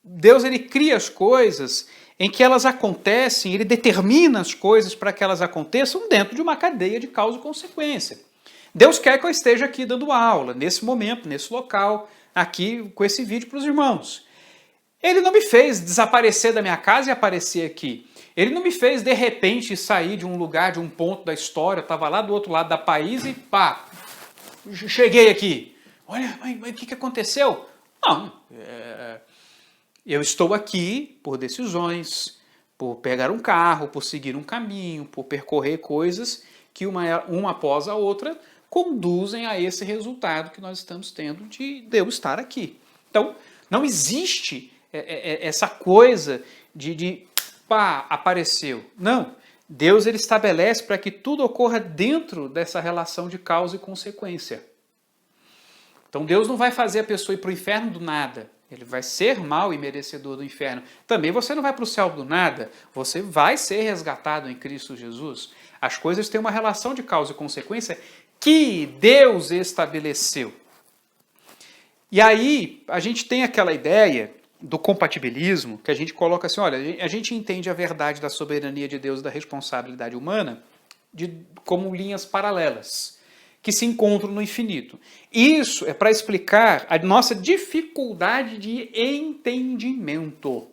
Speaker 1: Deus ele cria as coisas em que elas acontecem, ele determina as coisas para que elas aconteçam dentro de uma cadeia de causa e consequência. Deus quer que eu esteja aqui dando aula, nesse momento, nesse local, aqui com esse vídeo para os irmãos. Ele não me fez desaparecer da minha casa e aparecer aqui. Ele não me fez, de repente, sair de um lugar, de um ponto da história, estava lá do outro lado da país e pá, cheguei aqui. Olha, mas o que aconteceu? Não, eu estou aqui por decisões, por pegar um carro, por seguir um caminho, por percorrer coisas que uma após a outra conduzem a esse resultado que nós estamos tendo de eu estar aqui. Então, não existe essa coisa de pá, apareceu. Não. Deus ele estabelece para que tudo ocorra dentro dessa relação de causa e consequência. Então Deus não vai fazer a pessoa ir para o inferno do nada. Ele vai ser mau e merecedor do inferno. Também você não vai para o céu do nada. Você vai ser resgatado em Cristo Jesus. As coisas têm uma relação de causa e consequência que Deus estabeleceu. E aí a gente tem aquela ideia do compatibilismo, que a gente coloca assim, olha, a gente entende a verdade da soberania de Deus e da responsabilidade humana como linhas paralelas, que se encontram no infinito. Isso é para explicar a nossa dificuldade de entendimento.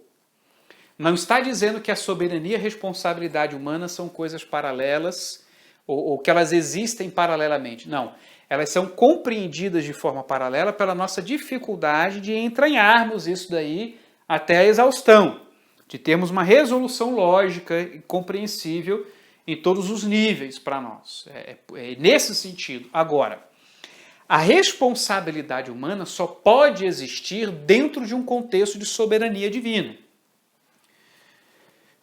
Speaker 1: Não está dizendo que a soberania e a responsabilidade humana são coisas paralelas, ou que elas existem paralelamente. Não. Elas são compreendidas de forma paralela pela nossa dificuldade de entranharmos isso daí até a exaustão, de termos uma resolução lógica e compreensível em todos os níveis para nós. É nesse sentido. Agora, a responsabilidade humana só pode existir dentro de um contexto de soberania divina.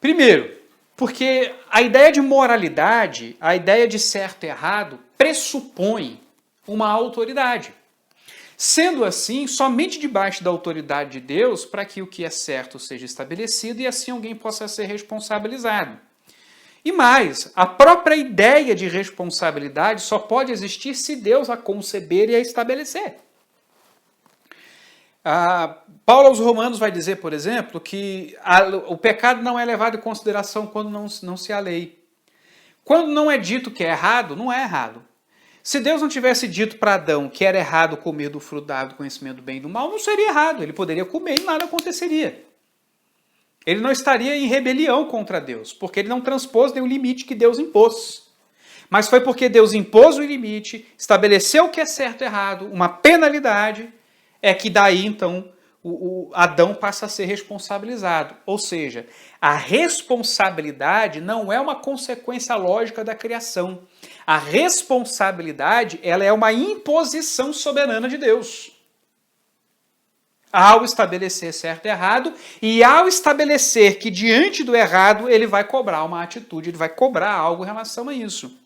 Speaker 1: Primeiro, porque a ideia de moralidade, a ideia de certo e errado, pressupõe uma autoridade. Sendo assim, somente debaixo da autoridade de Deus para que o que é certo seja estabelecido e assim alguém possa ser responsabilizado. E mais, a própria ideia de responsabilidade só pode existir se Deus a conceber e a estabelecer. Paulo aos Romanos vai dizer, por exemplo, que o pecado não é levado em consideração quando não se há lei. Quando não é dito que é errado, não é errado. Se Deus não tivesse dito para Adão que era errado comer do fruto da árvore do conhecimento do bem e do mal, não seria errado. Ele poderia comer e nada aconteceria. Ele não estaria em rebelião contra Deus, porque ele não transpôs nenhum limite que Deus impôs. Mas foi porque Deus impôs o limite, estabeleceu o que é certo e errado, uma penalidade, é que daí então o Adão passa a ser responsabilizado. Ou seja, a responsabilidade não é uma consequência lógica da criação. A responsabilidade, ela é uma imposição soberana de Deus. Ao estabelecer certo e errado, e ao estabelecer que diante do errado ele vai cobrar uma atitude, ele vai cobrar algo em relação a isso.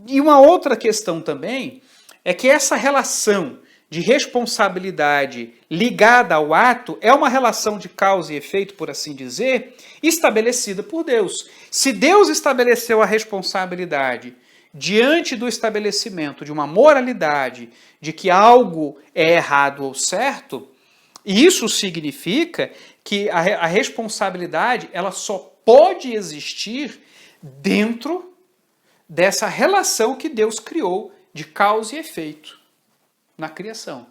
Speaker 1: E uma outra questão também é que essa relação de responsabilidade ligada ao ato é uma relação de causa e efeito, por assim dizer, estabelecida por Deus. Se Deus estabeleceu a responsabilidade diante do estabelecimento de uma moralidade, de que algo é errado ou certo, isso significa que a responsabilidade ela só pode existir dentro dessa relação que Deus criou de causa e efeito na criação.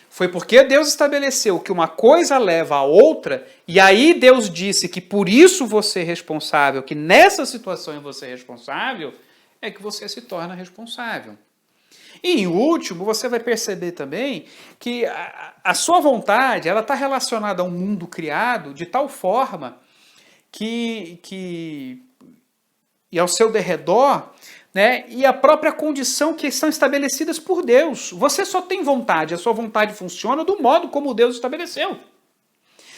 Speaker 1: Foi porque Deus estabeleceu que uma coisa leva a outra, e aí Deus disse que por isso você é responsável, que nessa situação você é responsável, é que você se torna responsável. E, em último, você vai perceber também que a sua vontade ela está relacionada a um mundo criado de tal forma e ao seu derredor, né, e a própria condição que são estabelecidas por Deus. Você só tem vontade, a sua vontade funciona do modo como Deus estabeleceu.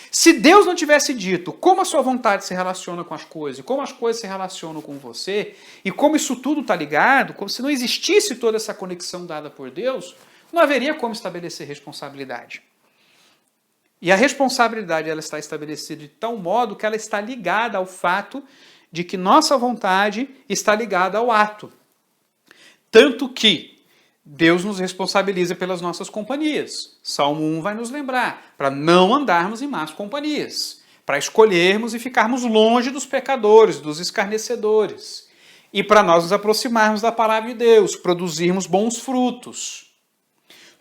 Speaker 1: Se Deus não tivesse dito como a sua vontade se relaciona com as coisas, como as coisas se relacionam com você, e como isso tudo está ligado, como se não existisse toda essa conexão dada por Deus, não haveria como estabelecer responsabilidade. E a responsabilidade ela está estabelecida de tal modo que ela está ligada ao fato de que nossa vontade está ligada ao ato. Tanto que Deus nos responsabiliza pelas nossas companhias. Salmo 1 vai nos lembrar, para não andarmos em más companhias, para escolhermos e ficarmos longe dos pecadores, dos escarnecedores. e para nós nos aproximarmos da palavra de Deus, produzirmos bons frutos.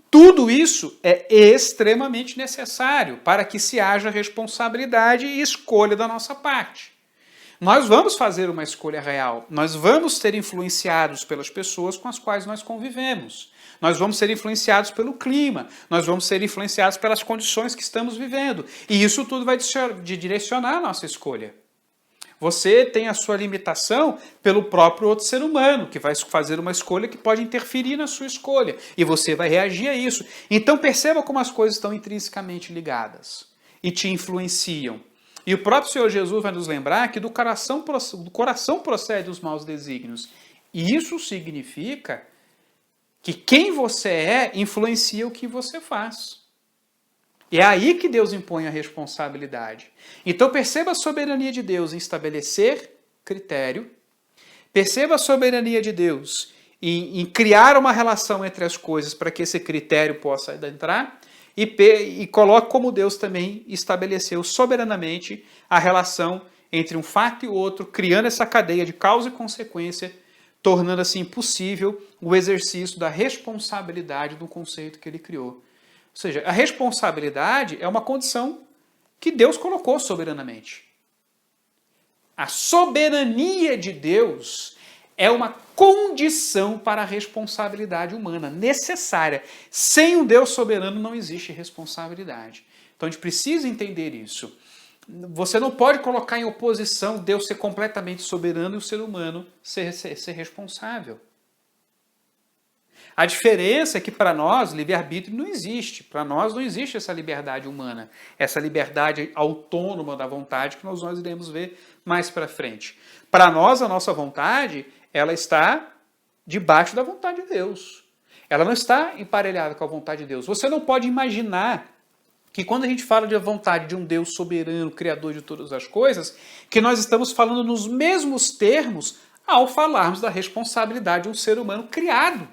Speaker 1: Tudo isso é extremamente necessário para que se haja responsabilidade e escolha da nossa parte. Nós vamos fazer uma escolha real, nós vamos ser influenciados pelas pessoas com as quais nós convivemos, nós vamos ser influenciados pelo clima, nós vamos ser influenciados pelas condições que estamos vivendo, e isso tudo vai direcionar a nossa escolha. Você tem a sua limitação pelo próprio outro ser humano, que vai fazer uma escolha que pode interferir na sua escolha, e você vai reagir a isso. Então perceba como as coisas estão intrinsecamente ligadas e te influenciam. E o próprio Senhor Jesus vai nos lembrar que do coração procede os maus desígnios. E isso significa que quem você é influencia o que você faz. E é aí que Deus impõe a responsabilidade. Então perceba a soberania de Deus em estabelecer critério, perceba a soberania de Deus em criar uma relação entre as coisas para que esse critério possa entrar, e coloque como Deus também estabeleceu soberanamente a relação entre um fato e outro, criando essa cadeia de causa e consequência, tornando assim possível o exercício da responsabilidade do conceito que ele criou. Ou seja, a responsabilidade é uma condição que Deus colocou soberanamente. A soberania de Deus é uma condição para a responsabilidade humana, necessária. Sem um Deus soberano não existe responsabilidade. Então a gente precisa entender isso. Você não pode colocar em oposição Deus ser completamente soberano e o ser humano ser responsável. A diferença é que para nós livre-arbítrio não existe. Para nós não existe essa liberdade humana, essa liberdade autônoma da vontade que nós iremos ver mais para frente. Para nós, a nossa vontade, ela está debaixo da vontade de Deus. Ela não está emparelhada com a vontade de Deus. Você não pode imaginar que quando a gente fala de vontade de um Deus soberano, criador de todas as coisas, que nós estamos falando nos mesmos termos ao falarmos da responsabilidade de um ser humano criado.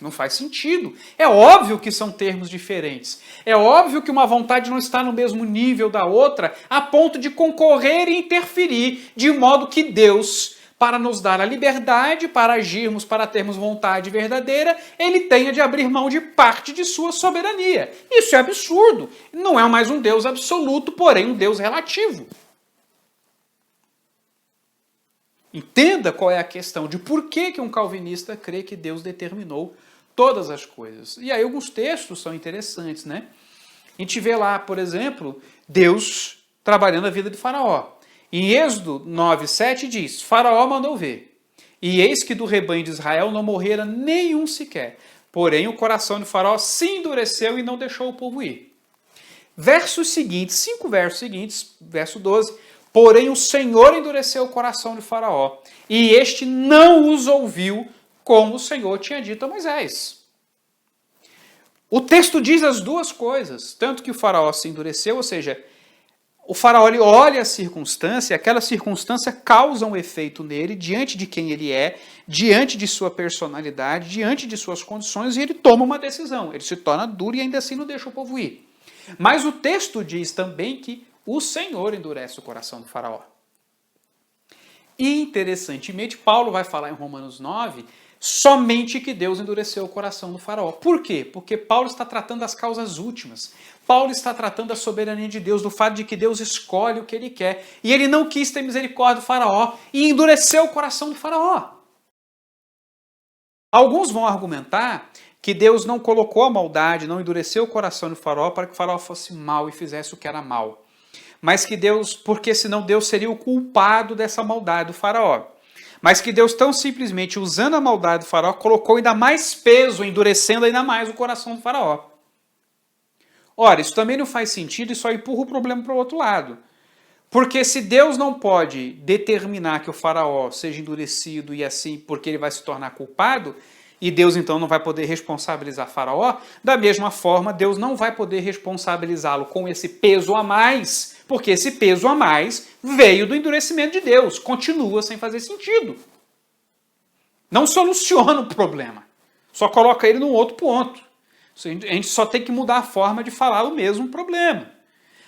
Speaker 1: Não faz sentido. É óbvio que são termos diferentes. É óbvio que uma vontade não está no mesmo nível da outra a ponto de concorrer e interferir, de modo que Deus, para nos dar a liberdade, para agirmos, para termos vontade verdadeira, ele tenha de abrir mão de parte de sua soberania. Isso é absurdo. Não é mais um Deus absoluto, porém um Deus relativo. Entenda qual é a questão de por que um calvinista crê que Deus determinou todas as coisas. E aí alguns textos são interessantes, né? A gente vê lá, por exemplo, Deus trabalhando a vida de Faraó. Em Êxodo 9:7 diz, Faraó mandou ver, e eis que do rebanho de Israel não morrera nenhum sequer. Porém o coração de Faraó se endureceu e não deixou o povo ir. Versos seguintes, 5 versos seguintes, verso 12, porém o Senhor endureceu o coração de Faraó, e este não os ouviu, como o Senhor tinha dito a Moisés. O texto diz as duas coisas, tanto que o Faraó se endureceu, ou seja, o Faraó ele olha a circunstância, e aquela circunstância causa um efeito nele, diante de quem ele é, diante de sua personalidade, diante de suas condições, e ele toma uma decisão. Ele se torna duro e ainda assim não deixa o povo ir. Mas o texto diz também que o Senhor endurece o coração do Faraó. E, interessantemente, Paulo vai falar em Romanos 9, somente que Deus endureceu o coração do Faraó. Por quê? Porque Paulo está tratando das causas últimas. Paulo está tratando da soberania de Deus, do fato de que Deus escolhe o que ele quer. E ele não quis ter misericórdia do Faraó e endureceu o coração do Faraó. Alguns vão argumentar que Deus não colocou a maldade, não endureceu o coração do Faraó para que o Faraó fosse mau e fizesse o que era mal. Mas que Deus, porque senão Deus seria o culpado dessa maldade do Faraó. Mas que Deus tão simplesmente, usando a maldade do Faraó, colocou ainda mais peso, endurecendo ainda mais o coração do Faraó. Ora, isso também não faz sentido e só empurra o problema para o outro lado. Porque se Deus não pode determinar que o Faraó seja endurecido e assim, porque ele vai se tornar culpado, e Deus então não vai poder responsabilizar Faraó, da mesma forma Deus não vai poder responsabilizá-lo com esse peso a mais, porque esse peso a mais veio do endurecimento de Deus, continua sem fazer sentido. Não soluciona o problema, só coloca ele num outro ponto. A gente só tem que mudar a forma de falar o mesmo problema.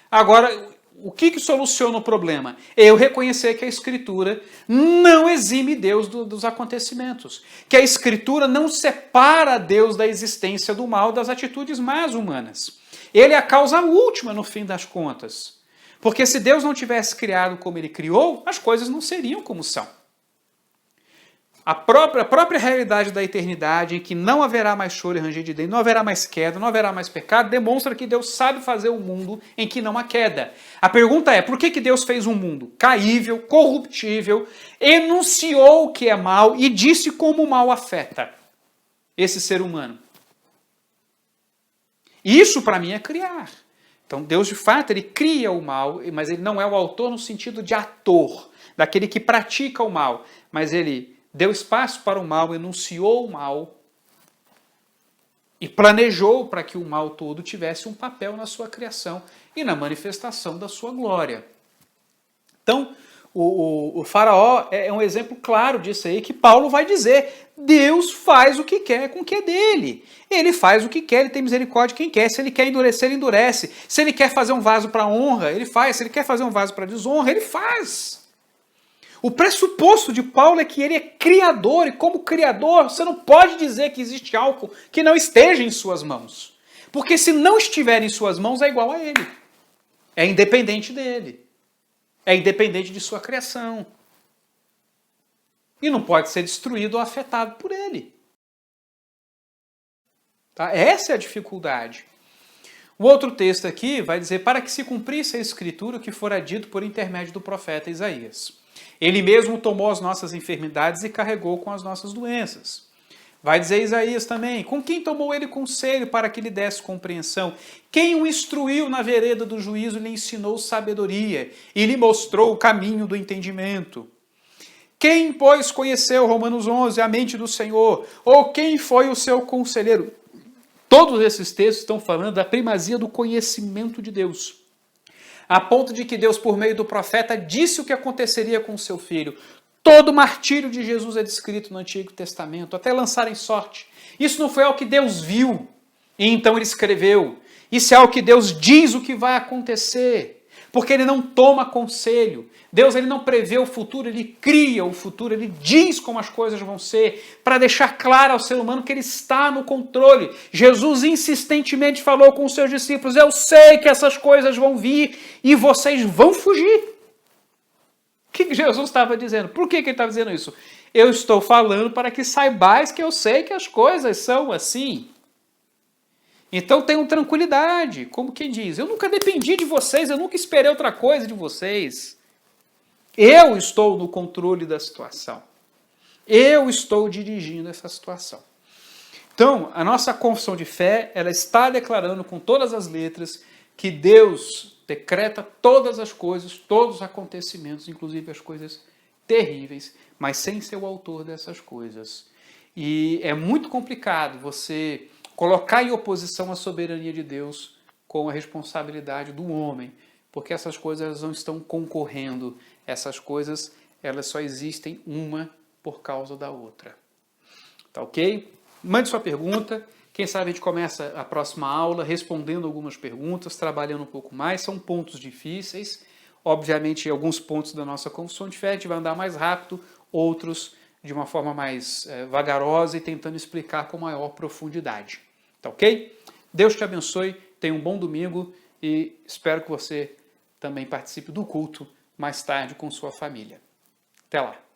Speaker 1: Agora, o que soluciona o problema? Eu reconhecer que a Escritura não exime Deus dos acontecimentos. Que a Escritura não separa Deus da existência do mal, das atitudes más humanas. Ele é a causa última, no fim das contas. Porque se Deus não tivesse criado como Ele criou, as coisas não seriam como são. A própria realidade da eternidade, em que não haverá mais choro e ranger de dente, não haverá mais queda, não haverá mais pecado, demonstra que Deus sabe fazer um mundo em que não há queda. A pergunta é, por que Deus fez um mundo caível, corruptível, enunciou o que é mal e disse como o mal afeta esse ser humano? Isso, para mim, é criar. Então, Deus, de fato, ele cria o mal, mas ele não é o autor no sentido de ator, daquele que pratica o mal, mas ele deu espaço para o mal, enunciou o mal e planejou para que o mal todo tivesse um papel na sua criação e na manifestação da sua glória. Então, o faraó é um exemplo claro disso aí, que Paulo vai dizer: Deus faz o que quer com o que é dele. Ele faz o que quer, ele tem misericórdia de quem quer. Se ele quer endurecer, ele endurece. Se ele quer fazer um vaso para honra, ele faz. Se ele quer fazer um vaso para desonra, ele faz. O pressuposto de Paulo é que ele é criador, e como criador, você não pode dizer que existe algo que não esteja em suas mãos. Porque se não estiver em suas mãos, é igual a ele. É independente dele. É independente de sua criação. E não pode ser destruído ou afetado por ele. Tá? Essa é a dificuldade. O outro texto aqui vai dizer: para que se cumprisse a escritura que fora dito por intermédio do profeta Isaías. Ele mesmo tomou as nossas enfermidades e carregou com as nossas doenças. Vai dizer Isaías também: com quem tomou ele conselho para que lhe desse compreensão? Quem o instruiu na vereda do juízo e lhe ensinou sabedoria e lhe mostrou o caminho do entendimento? Quem, pois, conheceu, Romanos 11, a mente do Senhor? Ou quem foi o seu conselheiro? Todos esses textos estão falando da primazia do conhecimento de Deus. A ponto de que Deus, por meio do profeta, disse o que aconteceria com o seu filho. Todo o martírio de Jesus é descrito no Antigo Testamento, até lançarem sorte. Isso não foi algo que Deus viu, e então ele escreveu. Isso é algo que Deus diz o que vai acontecer, porque ele não toma conselho. Deus, ele não prevê o futuro, ele cria o futuro, ele diz como as coisas vão ser, para deixar claro ao ser humano que ele está no controle. Jesus insistentemente falou com os seus discípulos: eu sei que essas coisas vão vir e vocês vão fugir. O que Jesus estava dizendo? Por que ele estava dizendo isso? Eu estou falando para que saibais que eu sei que as coisas são assim. Então tenham tranquilidade, como quem diz: eu nunca dependi de vocês, eu nunca esperei outra coisa de vocês. Eu estou no controle da situação. Eu estou dirigindo essa situação. Então, a nossa confissão de fé, ela está declarando com todas as letras que Deus decreta todas as coisas, todos os acontecimentos, inclusive as coisas terríveis, mas sem ser o autor dessas coisas. E é muito complicado você colocar em oposição a soberania de Deus com a responsabilidade do homem, porque essas coisas elas não estão concorrendo, essas coisas elas só existem uma por causa da outra. Tá ok? Mande sua pergunta, quem sabe a gente começa a próxima aula respondendo algumas perguntas, trabalhando um pouco mais, são pontos difíceis, obviamente alguns pontos da nossa confissão de fé a gente vai andar mais rápido, outros de uma forma mais vagarosa e tentando explicar com maior profundidade. Tá ok? Deus te abençoe, tenha um bom domingo e espero que você também participe do culto mais tarde com sua família. Até lá!